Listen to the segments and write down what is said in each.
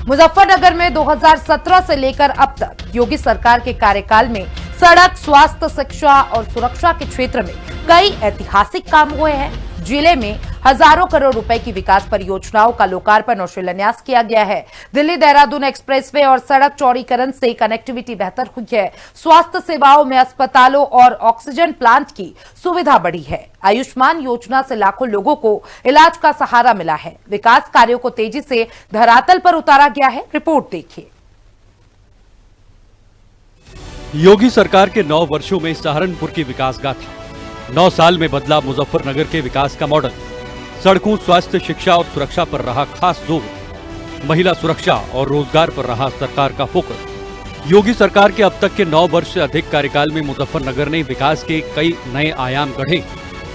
मुजफ्फरनगर में 2017 से लेकर अब तक योगी सरकार के कार्यकाल में सड़क, स्वास्थ्य, शिक्षा और सुरक्षा के क्षेत्र में कई ऐतिहासिक काम हुए हैं। जिले में हजारों करोड़ रुपए की विकास परियोजनाओं का लोकार्पण और शिलान्यास किया गया है। दिल्ली देहरादून एक्सप्रेसवे और सड़क चौड़ीकरण से कनेक्टिविटी बेहतर हुई है। स्वास्थ्य सेवाओं में अस्पतालों और ऑक्सीजन प्लांट की सुविधा बढ़ी है। आयुष्मान योजना से लाखों लोगों को इलाज का सहारा मिला है। विकास कार्यों को तेजी से धरातल पर उतारा गया है। रिपोर्ट देखिए। योगी सरकार के 9 वर्षों में सहारनपुर की विकास गाथा। 9 साल में बदला मुजफ्फरनगर के विकास का मॉडल। सड़कों, स्वास्थ्य, शिक्षा और सुरक्षा पर रहा खास जोर। महिला सुरक्षा और रोजगार पर रहा सरकार का फोकस। योगी सरकार के अब तक के 9 वर्ष से अधिक कार्यकाल में मुजफ्फरनगर ने विकास के कई नए आयाम गढ़े।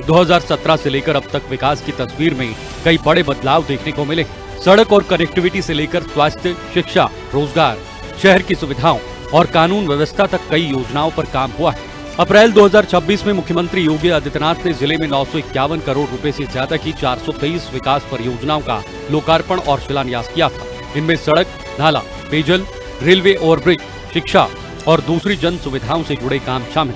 2017 से लेकर अब तक विकास की तस्वीर में कई बड़े बदलाव देखने को मिले। सड़क और कनेक्टिविटी से लेकर स्वास्थ्य, शिक्षा, रोजगार, शहर की सुविधाओं और कानून व्यवस्था तक कई योजनाओं पर काम हुआ है। अप्रैल 2026 में मुख्यमंत्री योगी आदित्यनाथ ने जिले में 951 करोड़ रुपए से ज्यादा की 423 विकास परियोजनाओं का लोकार्पण और शिलान्यास किया था। इनमें सड़क, नाला, पेयजल, रेलवे ओवरब्रिज, शिक्षा और दूसरी जन सुविधाओं से जुड़े काम शामिल।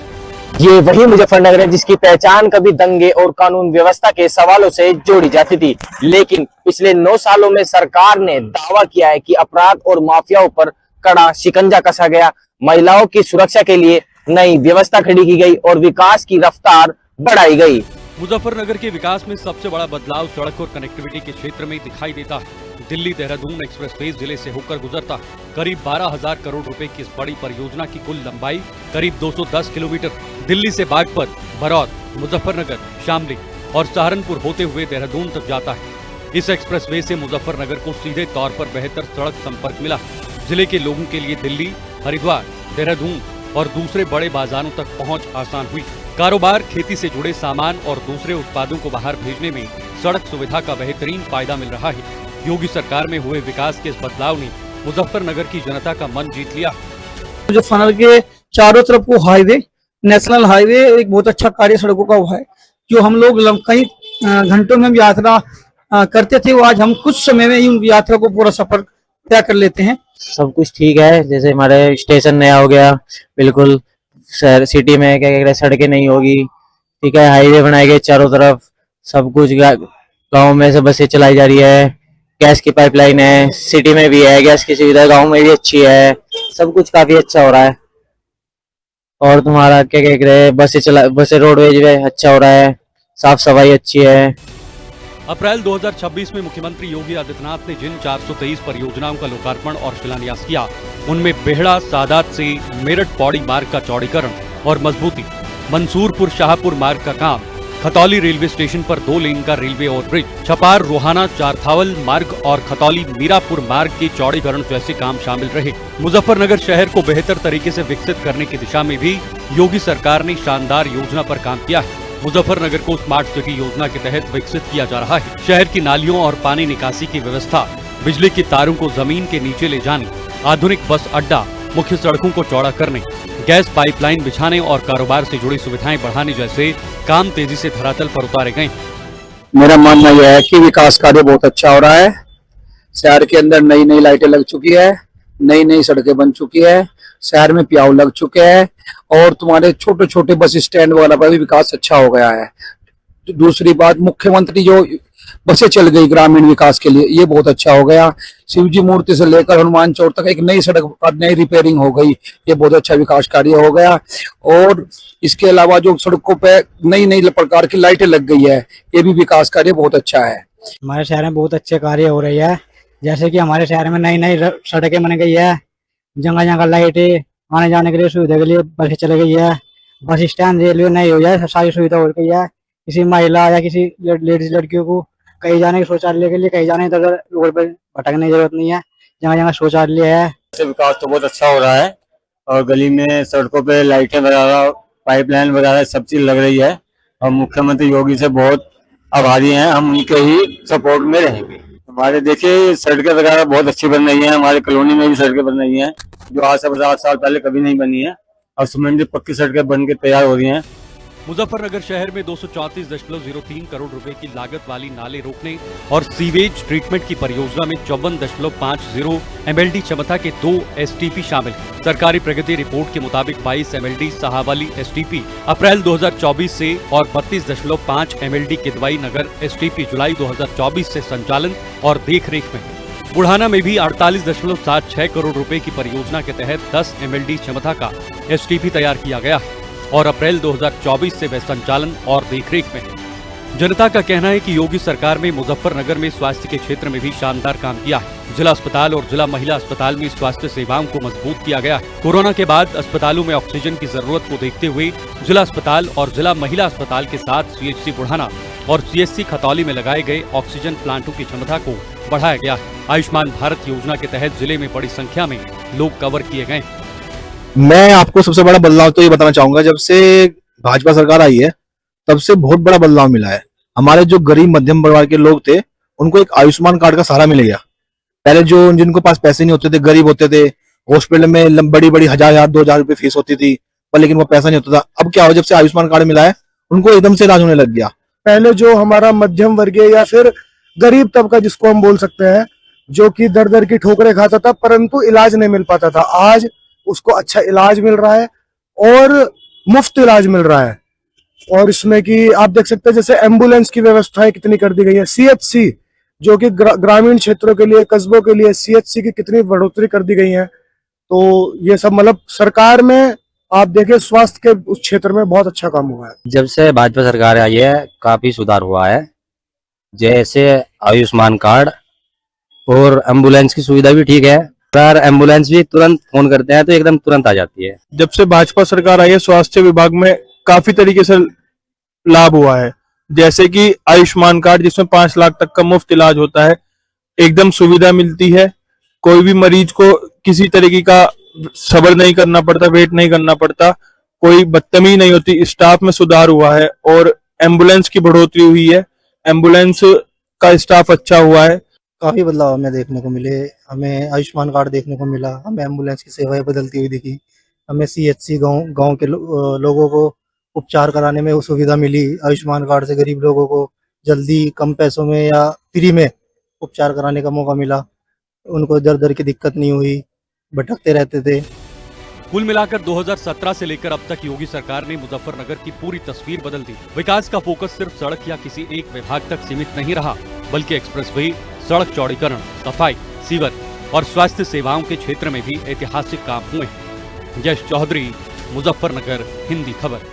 ये वही मुजफ्फरनगर है जिसकी पहचान कभी दंगे और कानून व्यवस्था के सवालों से जोड़ी जाती थी, लेकिन पिछले 9 सालों में सरकार ने दावा किया है कि अपराध और माफियाओं पर कड़ा शिकंजा कसा गया। महिलाओं की सुरक्षा के लिए नई व्यवस्था खड़ी की गई और विकास की रफ्तार बढ़ाई गई। मुजफ्फरनगर के विकास में सबसे बड़ा बदलाव सड़क और कनेक्टिविटी के क्षेत्र में दिखाई देता है। दिल्ली देहरादून एक्सप्रेसवे जिले से होकर गुजरता है। करीब 12,000 करोड़ रुपए की इस बड़ी परियोजना की कुल लंबाई करीब 210 किलोमीटर दिल्ली से बागपत, बरौद, मुजफ्फरनगर, शामली और सहारनपुर होते हुए देहरादून तक जाता है। इस एक्सप्रेसवे से मुजफ्फरनगर को सीधे तौर पर बेहतर सड़क संपर्क मिला। जिले के लोगों के लिए दिल्ली, हरिद्वार, देहरादून और दूसरे बड़े बाजारों तक पहुंच आसान हुई। कारोबार, खेती से जुड़े सामान और दूसरे उत्पादों को बाहर भेजने में सड़क सुविधा का बेहतरीन फायदा मिल रहा है। योगी सरकार में हुए विकास के इस बदलाव ने मुजफ्फरनगर की जनता का मन जीत लिया। मुजफ्फरनगर के चारों तरफ को हाईवे, नेशनल हाईवे, एक बहुत अच्छा कार्य सड़कों का हुआ है। जो हम लोग कई घंटों में यात्रा करते थे, वो आज हम कुछ समय में ही यात्रा को पूरा सफर तय कर लेते हैं। सब कुछ ठीक है। जैसे हमारे स्टेशन नया हो गया, बिल्कुल शहर सिटी में क्या कहते हैं सड़कें नहीं होगी, ठीक है। हाईवे बनाए गए चारों तरफ, सब कुछ। गांव में से बसें चलाई जा रही है, गैस की पाइपलाइन है, सिटी में भी है गैस की सुविधा, गांव में भी अच्छी है। सब कुछ काफी अच्छा हो रहा है। और तुम्हारा क्या कह रहे हैं, बसें रोडवेज में अच्छा हो रहा है, साफ सफाई अच्छी है। अप्रैल 2026 में मुख्यमंत्री योगी आदित्यनाथ ने जिन 423 परियोजनाओं का लोकार्पण और शिलान्यास किया, उनमें बेहड़ा सादात से मेरठ पौड़ी मार्ग का चौड़ीकरण और मजबूती, मंसूरपुर शाहपुर मार्ग का काम, खतौली रेलवे स्टेशन पर 2 लेन का रेलवे ओवरब्रिज, छपार रोहाना चारथावल मार्ग और खतौली मीरापुर मार्ग के चौड़ीकरण जैसे काम शामिल रहे। मुजफ्फरनगर शहर को बेहतर तरीके से विकसित करने की दिशा में भी योगी सरकार ने शानदार योजना पर काम किया है। मुजफ्फरनगर को स्मार्ट सिटी योजना के तहत विकसित किया जा रहा है। शहर की नालियों और पानी निकासी की व्यवस्था, बिजली की तारों को जमीन के नीचे ले जाने, आधुनिक बस अड्डा, मुख्य सड़कों को चौड़ा करने, गैस पाइपलाइन बिछाने और कारोबार से जुड़ी सुविधाएं बढ़ाने जैसे काम तेजी से धरातल पर उतारे गए। मेरा मानना यह है कि विकास कार्य बहुत अच्छा हो रहा है। शहर के अंदर नई नई लाइटें लग चुकी है, नई नई सड़कें बन चुकी है, शहर में प्याऊ लग चुके हैं और तुम्हारे छोटे छोटे बस स्टैंड वगैरह पर भी विकास अच्छा हो गया है। दूसरी बात, मुख्यमंत्री जो बसें चल गई ग्रामीण विकास के लिए, ये बहुत अच्छा हो गया। शिवजी मूर्ति से लेकर हनुमान चौक तक एक नई सड़क, नई रिपेयरिंग हो गई, ये बहुत अच्छा विकास कार्य हो गया। और इसके अलावा जो सड़कों पे नई नई प्रकार की लाइटें लग गई है, ये भी विकास कार्य बहुत अच्छा है। हमारे शहर में बहुत अच्छे कार्य हो रही है। जैसे कि हमारे शहर में नई नई सड़कें बन गई है, जगह जगह लाइटें, आने जाने के लिए सुविधा के लिए बसें चल गई है, बस स्टैंड, रेलवे नई हो जाए, सारी सुविधा हो गई है। किसी महिला या किसी लेडीज लड़कियों को कहीं जाने के शौचालय के लिए, कहीं जाने इधर रोड पर भटकने की जरूरत नहीं है, जगह जगह शौचालय है। विकास तो बहुत अच्छा हो रहा है और गली में सड़कों पे लाइटें वगैरह, पाइपलाइन वगैरह सब चीज लग रही है और मुख्यमंत्री योगी से बहुत आभारी हैं। हम उनके ही सपोर्ट में रहेंगे। हमारे देखिए सड़कें वगैरह बहुत अच्छी बन रही है। हमारे कॉलोनी में भी सड़कें बन रही हैं जो आज से 50 साल पहले कभी नहीं बनी है। और सीमेंट पक्की सड़कें बन के तैयार हो रही हैं। मुजफ्फरनगर शहर में 234.03 करोड़ रुपए की लागत वाली नाले रोकने और सीवेज ट्रीटमेंट की परियोजना में 54.50 एमएलडी क्षमता के 2 एसटीपी शामिल हैं। सरकारी प्रगति रिपोर्ट के मुताबिक 22 एमएलडी साहावाली एसटीपी अप्रैल 2024 से और 32.5 एमएलडी किदवाई नगर एसटीपी जुलाई 2024 से संचालन और देखरेख में है। बुढ़ाना में भी 48.76 करोड़ रुपए की परियोजना के तहत 10 एमएलडी क्षमता का एसटीपी तैयार किया गया है और अप्रैल 2024 से वह संचालन और देखरेख में है। जनता का कहना है कि योगी सरकार में मुजफ्फरनगर में स्वास्थ्य के क्षेत्र में भी शानदार काम किया है। जिला अस्पताल और जिला महिला अस्पताल में स्वास्थ्य सेवाओं को मजबूत किया गया है। कोरोना के बाद अस्पतालों में ऑक्सीजन की जरूरत को देखते हुए जिला अस्पताल और जिला महिला अस्पताल के साथ सीएचसी बुढ़ाना और सीएचसी खतौली में लगाए गए ऑक्सीजन प्लांटों की क्षमता को बढ़ाया गया है। आयुष्मान भारत योजना के तहत जिले में बड़ी संख्या में लोग कवर किए गए। मैं आपको सबसे बड़ा बदलाव तो ये बताना चाहूंगा, जब से भाजपा सरकार आई है तब से बहुत बड़ा बदलाव मिला है। हमारे जो गरीब मध्यम परिवार के लोग थे उनको एक आयुष्मान कार्ड का सहारा मिल गया। पहले जो जिनको पास पैसे नहीं होते थे, गरीब होते थे, हॉस्पिटल में बड़ी बड़ी 1000 2000 रुपए फीस होती थी, पर लेकिन वो पैसा नहीं होता था। अब क्या हो, जब से आयुष्मान कार्ड मिला है उनको एकदम से इलाज होने लग गया। पहले जो हमारा मध्यम वर्गीय या फिर गरीब तबका जिसको हम बोल सकते हैं, जो कि दर दर की ठोकरें खाता था परंतु इलाज नहीं मिल पाता था, आज उसको अच्छा इलाज मिल रहा है और मुफ्त इलाज मिल रहा है। और इसमें कि आप देख सकते हैं जैसे एम्बुलेंस की व्यवस्थाएं कितनी कर दी गई है। सीएचसी जो कि ग्रामीण क्षेत्रों के लिए, कस्बों के लिए सीएचसी की कितनी बढ़ोतरी कर दी गई है। तो ये सब मतलब सरकार में आप देखिए स्वास्थ्य के उस क्षेत्र में बहुत अच्छा काम हुआ है। जब से भाजपा सरकार आई है काफी सुधार हुआ है, जैसे आयुष्मान कार्ड और एम्बुलेंस की सुविधा भी ठीक है। अगर एम्बुलेंस भी तुरंत फोन करते हैं तो एकदम तुरंत आ जाती है। जब से भाजपा सरकार आई है स्वास्थ्य विभाग में काफी तरीके से लाभ हुआ है, जैसे कि आयुष्मान कार्ड जिसमें 5 लाख तक का मुफ्त इलाज होता है, एकदम सुविधा मिलती है। कोई भी मरीज को किसी तरीके का सब्र नहीं करना पड़ता, वेट नहीं करना पड़ता, कोई बदतमीजी नहीं होती। स्टाफ में सुधार हुआ है और एम्बुलेंस की बढ़ोतरी हुई है, एम्बुलेंस का स्टाफ अच्छा हुआ है। काफी बदलाव हमें देखने को मिले। हमें आयुष्मान कार्ड देखने को मिला, हमें एम्बुलेंस की सेवाएं बदलती हुई दिखी, हमें सीएचसी गांव के लोगों को उपचार कराने में सुविधा मिली। आयुष्मान कार्ड से गरीब लोगों को जल्दी कम पैसों में या फ्री में उपचार कराने का मौका मिला। उनको दर दर की दिक्कत नहीं हुई, भटकते रहते थे। कुल मिलाकर 2017 से लेकर अब तक योगी सरकार ने मुजफ्फरनगर की पूरी तस्वीर बदल दी। विकास का फोकस सिर्फ सड़क या किसी एक विभाग तक सीमित नहीं रहा, बल्कि एक्सप्रेसवे, सड़क चौड़ीकरण, सफाई, सीवर और स्वास्थ्य सेवाओं के क्षेत्र में भी ऐतिहासिक काम हुए हैं। यश चौधरी, मुजफ्फरनगर, हिंदी खबर।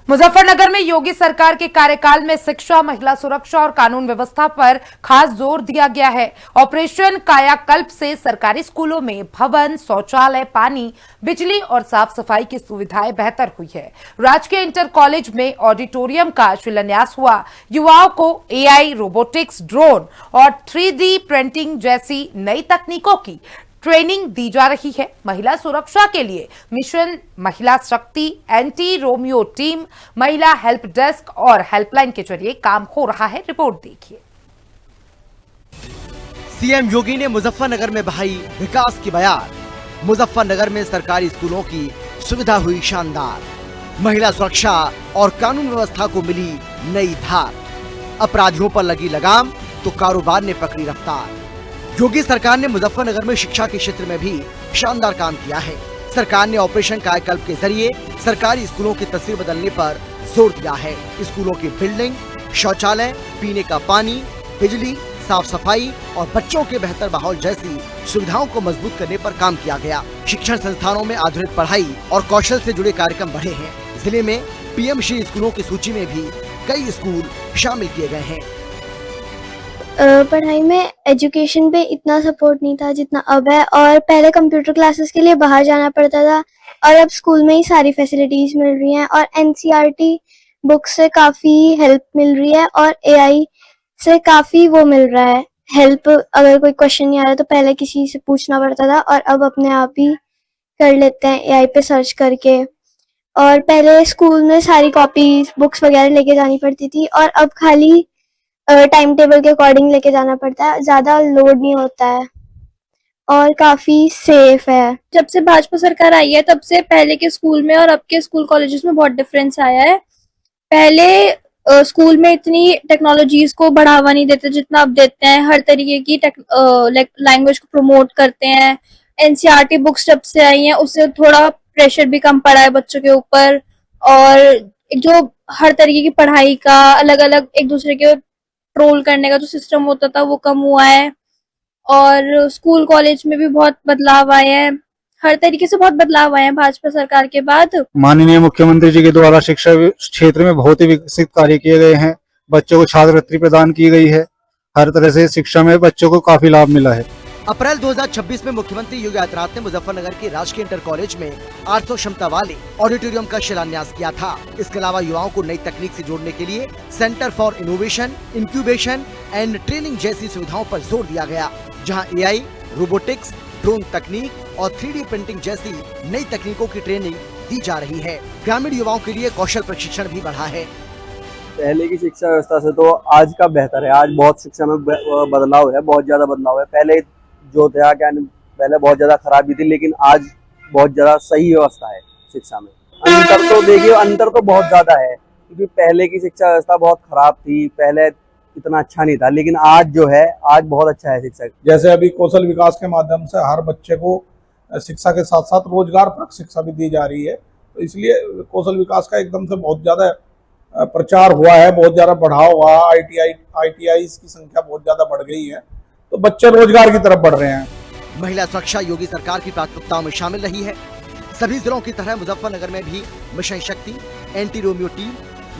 मुजफ्फरनगर में योगी सरकार के कार्यकाल में शिक्षा, महिला सुरक्षा और कानून व्यवस्था पर खास जोर दिया गया है। ऑपरेशन कायाकल्प से सरकारी स्कूलों में भवन, शौचालय, पानी, बिजली और साफ सफाई की सुविधाएं बेहतर हुई है। राजकीय इंटर कॉलेज में ऑडिटोरियम का शिलान्यास हुआ। युवाओं को एआई, रोबोटिक्स, ड्रोन और 3D प्रिंटिंग जैसी नई तकनीकों की ट्रेनिंग दी जा रही है। महिला सुरक्षा के लिए मिशन महिला शक्ति, एंटी रोमियो टीम, महिला हेल्प डेस्क और हेल्पलाइन के जरिए काम हो रहा है। रिपोर्ट देखिए। सीएम योगी ने मुजफ्फरनगर में बहाई विकास की बयार। मुजफ्फरनगर में सरकारी स्कूलों की सुविधा हुई शानदार। महिला सुरक्षा और कानून व्यवस्था को मिली नई धार। अपराधियों पर लगी लगाम तो कारोबार ने पकड़ी रफ्तार। योगी सरकार ने मुजफ्फरनगर में शिक्षा के क्षेत्र में भी शानदार काम किया है। सरकार ने ऑपरेशन कायाकल्प के जरिए सरकारी स्कूलों की तस्वीर बदलने पर जोर दिया है। स्कूलों की बिल्डिंग, शौचालय, पीने का पानी, बिजली, साफ सफाई और बच्चों के बेहतर माहौल जैसी सुविधाओं को मजबूत करने पर काम किया गया। शिक्षण संस्थानों में आधुनिक पढ़ाई और कौशल से जुड़े कार्यक्रम बढ़े हैं। जिले में पीएम श्री स्कूलों की सूची में भी कई स्कूल शामिल किए गए हैं। पढ़ाई में एजुकेशन पे इतना सपोर्ट नहीं था जितना अब है, और पहले कंप्यूटर क्लासेस के लिए बाहर जाना पड़ता था और अब स्कूल में ही सारी फैसिलिटीज मिल रही हैं और एनसीईआरटी बुक से काफी हेल्प मिल रही है और एआई से काफी वो मिल रहा है हेल्प। अगर कोई क्वेश्चन नहीं आ रहा तो पहले किसी से पूछना पड़ता था और अब अपने आप ही कर लेते हैं एआई पे सर्च करके। और पहले स्कूल में सारी कॉपीज, बुक्स वगैरह लेके जानी पड़ती थी और अब खाली टाइम टेबल के अकॉर्डिंग लेके जाना पड़ता है, ज्यादा लोड नहीं होता है और काफी सेफ है। जब से भाजपा सरकार आई है तब से पहले के स्कूल में और अब के स्कूल कॉलेजेस में बहुत डिफरेंस आया है। पहले स्कूल में इतनी टेक्नोलॉजीज को बढ़ावा नहीं देते जितना अब देते हैं। हर तरीके की लैंग्वेज को प्रमोट करते हैं। एनसीईआरटी बुक्स जब से आई हैं उससे थोड़ा प्रेशर भी कम पड़ा है बच्चों के ऊपर, और एक जो हर तरीके की पढ़ाई का अलग अलग एक दूसरे के ट्रोल करने का जो सिस्टम होता था वो कम हुआ है। और स्कूल कॉलेज में भी बहुत बदलाव आए हैं। हर तरीके से बहुत बदलाव आए हैं भाजपा सरकार के बाद। माननीय मुख्यमंत्री जी के द्वारा शिक्षा क्षेत्र में बहुत ही विकसित कार्य किए गए हैं। बच्चों को छात्रवृत्ति प्रदान की गई है। हर तरह से शिक्षा में बच्चों को काफी लाभ मिला है। अप्रैल 2026 में मुख्यमंत्री योगी आदित्यनाथ ने मुजफ्फरनगर के राजकीय इंटर कॉलेज में 800 क्षमता वाले ऑडिटोरियम का शिलान्यास किया था। इसके अलावा युवाओं को नई तकनीक से जोड़ने के लिए centre for innovation, incubation and training जैसी सुविधाओं पर जोर दिया गया, जहां एआई, रोबोटिक्स, ड्रोन तकनीक और 3D प्रिंटिंग जैसी नई तकनीकों की ट्रेनिंग दी जा रही है। ग्रामीण युवाओं के लिए कौशल प्रशिक्षण भी बढ़ा है। पहले की शिक्षा व्यवस्था से तो आज का बेहतर है। आज बहुत शिक्षा में बदलाव है, बहुत ज्यादा बदलाव है। पहले जो था क्या, पहले बहुत ज्यादा खराबी थी, लेकिन आज बहुत ज्यादा सही व्यवस्था है शिक्षा में। अंतर तो देखिए, अंतर तो बहुत ज्यादा है, क्योंकि पहले की शिक्षा व्यवस्था बहुत खराब थी, पहले इतना अच्छा नहीं था, लेकिन आज जो है, आज बहुत अच्छा है शिक्षा। जैसे अभी कौशल विकास के माध्यम से हर बच्चे को शिक्षा के साथ साथ रोजगार परक शिक्षा भी दी जा रही है, तो इसलिए कौशल विकास का एकदम से बहुत ज्यादा प्रचार हुआ है, बहुत ज्यादा बढ़ाव हुआ। ITI की संख्या बहुत ज्यादा बढ़ गई है, तो बच्चे रोजगार की तरफ बढ़ रहे हैं। महिला सुरक्षा योगी सरकार की प्राथमिकताओं में शामिल रही है। सभी जिलों की तरह मुजफ्फरनगर में भी मिशन शक्ति, एंटी रोमियो टीम,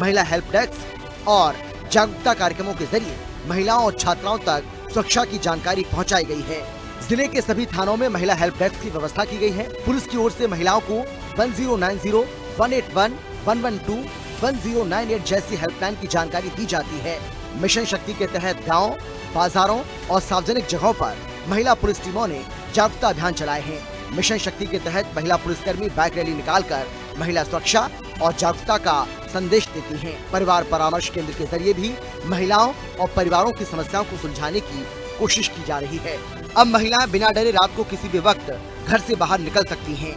महिला हेल्प डेस्क और जागरूकता कार्यक्रमों के जरिए महिलाओं और छात्राओं तक सुरक्षा की जानकारी पहुंचाई गई है। जिले के सभी थानों में महिला हेल्प डेस्क की व्यवस्था की गई है। पुलिस की ओर से महिलाओं को 1090, 181, 112, 1098 जैसी हेल्पलाइन की जानकारी दी जाती है। मिशन शक्ति के तहत गाँव, बाजारों और सार्वजनिक जगहों पर महिला पुलिस टीमों ने जागरूकता अभियान चलाए हैं। मिशन शक्ति के तहत महिला पुलिसकर्मी बाइक रैली निकालकर महिला सुरक्षा और जागरूकता का संदेश देती हैं। परिवार परामर्श केंद्र के जरिए भी महिलाओं और परिवारों की समस्याओं को सुलझाने की कोशिश की जा रही है। अब महिलाएं बिना डरे रात को किसी भी वक्त घर से बाहर निकल सकती हैं।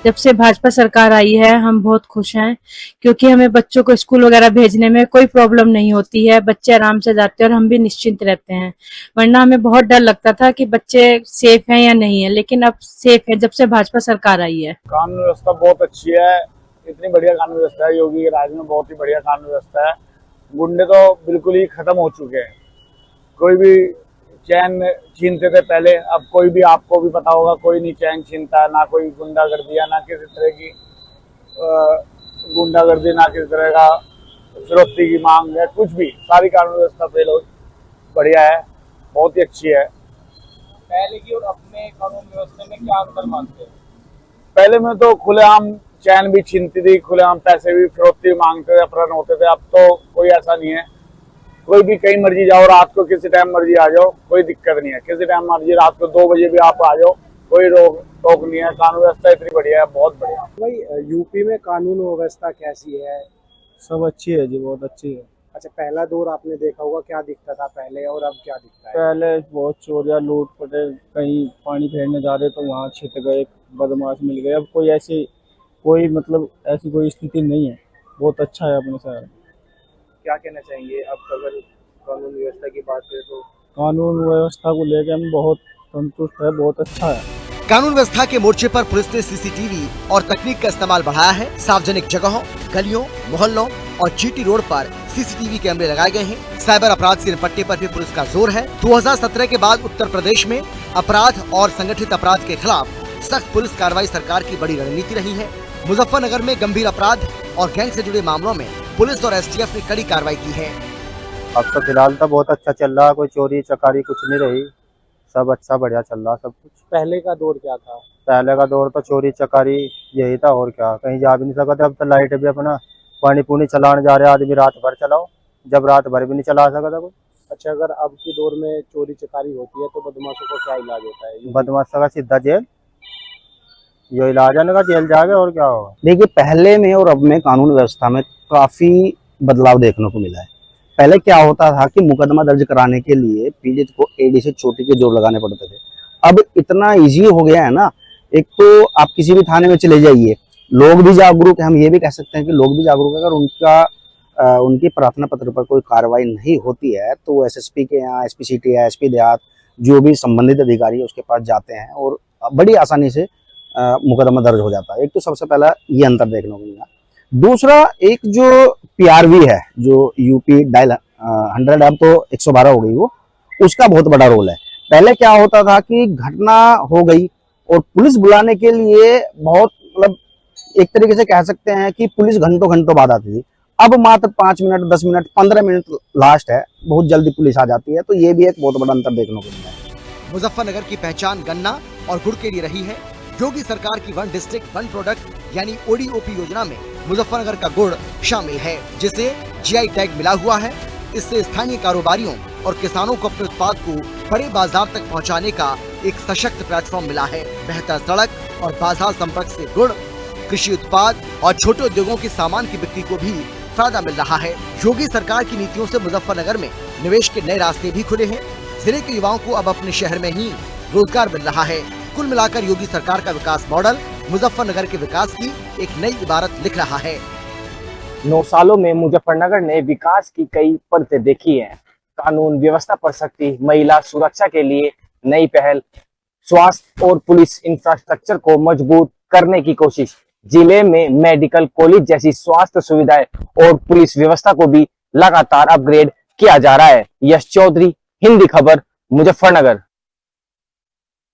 जब से भाजपा सरकार आई है हम बहुत खुश हैं, क्योंकि हमें बच्चों को स्कूल वगैरह भेजने में कोई प्रॉब्लम नहीं होती है। बच्चे आराम से जाते हैं और हम भी निश्चिंत रहते हैं। वरना हमें बहुत डर लगता था कि बच्चे सेफ हैं या नहीं है, लेकिन अब सेफ है जब से भाजपा सरकार आई है। कानून व्यवस्था बहुत अच्छी है, इतनी बढ़िया कानून व्यवस्था है। योगी के राज में बहुत ही बढ़िया कानून व्यवस्था है। गुंडे तो बिल्कुल ही खत्म हो चुके हैं। कोई भी चैन छीनते थे पहले, अब कोई भी, आपको भी पता होगा, कोई नहीं चैन छीनता, ना कोई गुंडागर्दी है, ना किसी तरह की गुंडागर्दी, ना किसी तरह का फिरौती की मांग है, कुछ भी। सारी कानून व्यवस्था फेल हो बढ़िया है, बहुत ही अच्छी है। पहले की और अपने कानून व्यवस्था में क्या अंतर मानते हैं? पहले में तो खुलेआम चैन भी छीनती थी, खुलेआम पैसे भी फिरौती मांगते थे, अपहरण होते थे। अब तो कोई ऐसा नहीं है। कोई भी कहीं मर्जी जाओ, रात को किसी टाइम मर्जी आ जाओ, कोई दिक्कत नहीं है। किसी टाइम मर्जी रात को 2 बजे भी आप आ जाओ, कोई रोक टोक नहीं है। कानून व्यवस्था इतनी बढ़िया है, बहुत बढ़िया। भाई यूपी में कानून व्यवस्था कैसी है? सब अच्छी है जी, बहुत अच्छी है। अच्छा, पहला दौर आपने देखा होगा, क्या दिखता था पहले और अब क्या दिखता है? पहले बहुत चोरियां, लूट पटे, कहीं पानी फेरने जा रहे तो वहाँ छिप गए, बदमाश मिल गए। अब कोई ऐसी कोई स्थिति नहीं है। बहुत अच्छा है अपने शहर। क्या कहना चाहेंगे अब अगर कानून व्यवस्था की बात करें तो? कानून व्यवस्था को लेकर हम बहुत संतुष्ट है, बहुत अच्छा है। कानून व्यवस्था के मोर्चे पर पुलिस ने सीसीटीवी और तकनीक का इस्तेमाल बढ़ाया है। सार्वजनिक जगहों, गलियों, मोहल्लों और जीटी रोड पर सीसीटीवी कैमरे लगाए गए हैं। साइबर अपराध से निपटने पर भी पुलिस का जोर है। 2017 के बाद उत्तर प्रदेश में अपराध और संगठित अपराध के खिलाफ सख्त पुलिस कार्रवाई सरकार की बड़ी रणनीति रही है। मुजफ्फरनगर में गंभीर अपराध और गैंग से जुड़े मामलों में पुलिस और एसटीएफ ने कड़ी कार्रवाई की है। अब तो फिलहाल तो बहुत अच्छा चल रहा है, कोई चोरी चकारी कुछ नहीं रही, सब अच्छा बढ़िया चल रहा सब कुछ। पहले का दौर क्या था? पहले का दौर तो चोरी चकारी यही था, और क्या, कहीं जा भी नहीं सकते। अब तो लाइट भी अपना पानी पूनी चलाने जा रहे आदमी, रात भर चलाओ, जब रात भर भी नहीं चला सकता कोई। अच्छा, अगर अब की दौर में चोरी चकारी होती है तो बदमाशों को क्या इलाज होता है? बदमाशों का सीधा जेल, ये इलाज है ना, जेल जाके और क्या होगा। देखिए, पहले में और अब में कानून व्यवस्था में काफी बदलाव देखने को मिला है। पहले क्या होता था कि मुकदमा दर्ज कराने के लिए पीड़ित को एडी से चोटी के जोड़ लगाने पड़ते थे, अब इतना इजी हो गया है ना, एक तो आप किसी भी थाने में चले जाइए, लोग भी जागरूक है, हम ये भी कह सकते हैं कि लोग भी जागरूक है। अगर उनकी प्रार्थना पत्र पर कोई कार्रवाई नहीं होती है तो वो एसएसपी के यहाँ, एसपी सिटी या एसपी देहात जो भी संबंधित अधिकारी है उसके पास जाते हैं और बड़ी आसानी से मुकदमा दर्ज हो जाता है। एक तो सबसे पहला ये अंतर देखने को मिला। दूसरा, एक जो पीआरवी है, जो यूपी डायल 100, अब तो 112 हो गई वो, उसका बहुत बड़ा रोल है। पहले क्या होता था कि घटना हो गई और पुलिस बुलाने के लिए बहुत, मतलब एक तरीके से कह सकते हैं कि पुलिस घंटों घंटों बाद आती थी। अब मात्र 5 मिनट, 10 मिनट, 15 मिनट लास्ट है, बहुत जल्दी पुलिस आ जाती है। तो ये भी एक बहुत बड़ा अंतर देखने को मिला है। मुजफ्फरनगर की पहचान गन्ना और गुड़ के लिए रही है। योगी सरकार की 1 डिस्ट्रिक्ट 1 प्रोडक्ट यानी ODOP योजना में मुजफ्फरनगर का गुड़ शामिल है, जिसे GI टैग मिला हुआ है। इससे स्थानीय कारोबारियों और किसानों को अपने उत्पाद को बड़े बाजार तक पहुंचाने का एक सशक्त प्लेटफॉर्म मिला है। बेहतर सड़क और बाजार संपर्क से गुड़, कृषि उत्पाद और छोटे उद्योगों के सामान की बिक्री को भी फायदा मिल रहा है। योगी सरकार की नीतियों से मुजफ्फरनगर में निवेश के नए रास्ते भी खुले हैं। जिले के युवाओं को अब अपने शहर में ही रोजगार मिल रहा है। कुल मिलाकर योगी सरकार का विकास मॉडल मुजफ्फरनगर के विकास की एक नई इबारत लिख रहा है। 9 सालों में मुजफ्फरनगर ने विकास की कई परतें देखी हैं। कानून व्यवस्था पर सख्ती, महिला सुरक्षा के लिए नई पहल, स्वास्थ्य और पुलिस इंफ्रास्ट्रक्चर को मजबूत करने की कोशिश, जिले में मेडिकल कॉलेज जैसी स्वास्थ्य सुविधाएं और पुलिस व्यवस्था को भी लगातार अपग्रेड किया जा रहा है। यश चौधरी, हिंदी खबर, मुजफ्फरनगर।